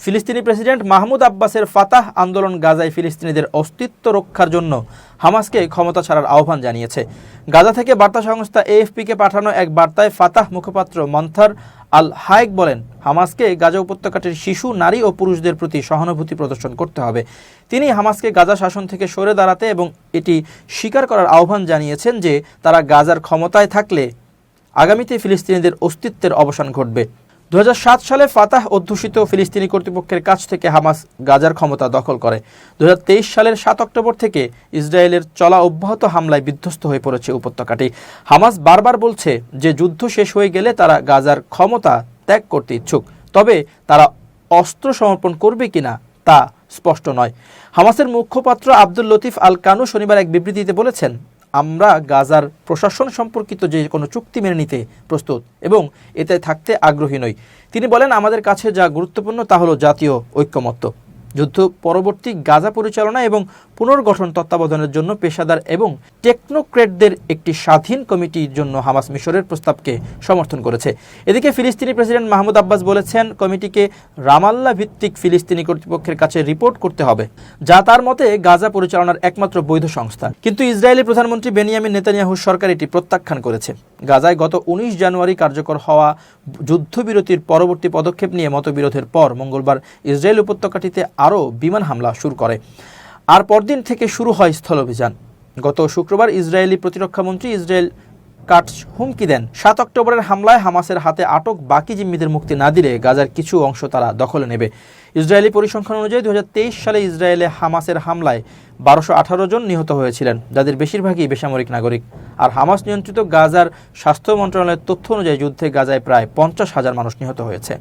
ফিলিস্তিনি president Mahmoud আব্বাসের Fattah আন্দোলন গাজায় ফিলিস্তিনিদের অস্তিত্ব রক্ষার জন্য হামাসকে ক্ষমতা ছাড়ার আহ্বান জানিয়েছে। গাজা থেকে বার্তা সংস্থা এএফপিকে পাঠানো এক বার্তায় ফাতাহ মুখপাত্র মন্থার আল হায়েক বলেন, হামাসকে গাজা উপত্যকাটির শিশু, নারী ও পুরুষদের প্রতি সহানুভূতি প্রদর্শন করতে হবে। তিনি হামাসকে গাজা শাসন থেকে সরে দাঁড়াতে এবং এটি স্বীকার করার আহ্বান জানিয়েছেন যে তারা গাজার ক্ষমতায় থাকলে আগামীতে ফিলিস্তিনিদের অস্তিত্বের অবসান ঘটবে। 2007 সালে ফাতাহ অধ্যুষিত ফিলিস্তিনি কর্তৃপক্ষের কাছ থেকে হামাস গাজার ক্ষমতা দখল করে। 2023 সালের 7 অক্টোবর থেকে ইসরায়েলের চলা অব্যাহত হামলায় বিধ্বস্ত হয়ে পড়েছে উপত্যকাটি। হামাস বারবার বলছে যে যুদ্ধ শেষ হয়ে গেলে তারা গাজার ক্ষমতা ত্যাগ করতে ইচ্ছুক, তবে তারা অস্ত্র সমর্পণ করবে কিনা তা স্পষ্ট নয়। হামাসের মুখপাত্র আব্দুল লতিফ আল কানু শনিবার এক বিবৃতিতে বলেছেন, আমরা গাজার প্রশাসন সম্পর্কিত যে কোনো চুক্তি মেনে নিতে প্রস্তুত এবং এতে থাকতে আগ্রহী নই। তিনি বলেন, আমাদের কাছে যা গুরুত্বপূর্ণ তা হলো জাতীয় ঐক্যমত্য। যুদ্ধ পরবর্তী গাজা পরিচালনা এবং পুনর্গঠন তত্ত্বাবধানের জন্য পেশাদার এবং টেকনোক্রেটদের একটি স্বাধীন কমিটির জন্য হামাস মিশরের প্রস্তাবকে সমর্থন করেছে। এদিকে ফিলিস্তিনি প্রেসিডেন্ট মাহমুদ আব্বাস বলেছেন, কমিটিকে রামাল্লা ভিত্তিক ফিলিস্তিনি কর্তৃপক্ষের কাছে রিপোর্ট করতে হবে, যা তার মতে গাজা পরিচালনার একমাত্র বৈধ সংস্থা। কিন্তু ইসরায়েলি প্রধানমন্ত্রী বেনিয়ামিন নেতানিয়াহুর সরকার এটি প্রত্যাখ্যান করেছে। গাজায় গত 19 জানুয়ারি কার্যকর হওয়া যুদ্ধবিরতির পরবর্তী পদক্ষেপ নিয়ে মতবিরোধের পর মঙ্গলবার ইসরায়েল উপত্যকাটিতে আরও বিমান হামলা শুরু করে, আর পরদিন থেকে শুরু হয় স্থলাভিযান। গত শুক্রবার ইসরায়েলি প্রতিরক্ষামন্ত্রী ইসরায়েল কাটস হুমকি দেন, 7 অক্টোবরের হামলায় হামাসের হাতে আটক বাকি জিম্মিদের মুক্তি না দিলে গাজার কিছু অংশ তারা দখলে নেবে। ইসরায়েলি পরিসংখ্যান অনুযায়ী 2023 সালে ইসরায়েলে হামাসের হামলায় 1218 জন নিহত হয়েছিলেন, যাদের বেশিরভাগই বেসামরিক নাগরিক। আর হামাস নিয়ন্ত্রিত গাজার স্বাস্থ্য মন্ত্রণালয়ের তথ্য অনুযায়ী যুদ্ধে গাজায় প্রায় 50,000 মানুষ নিহত হয়েছে।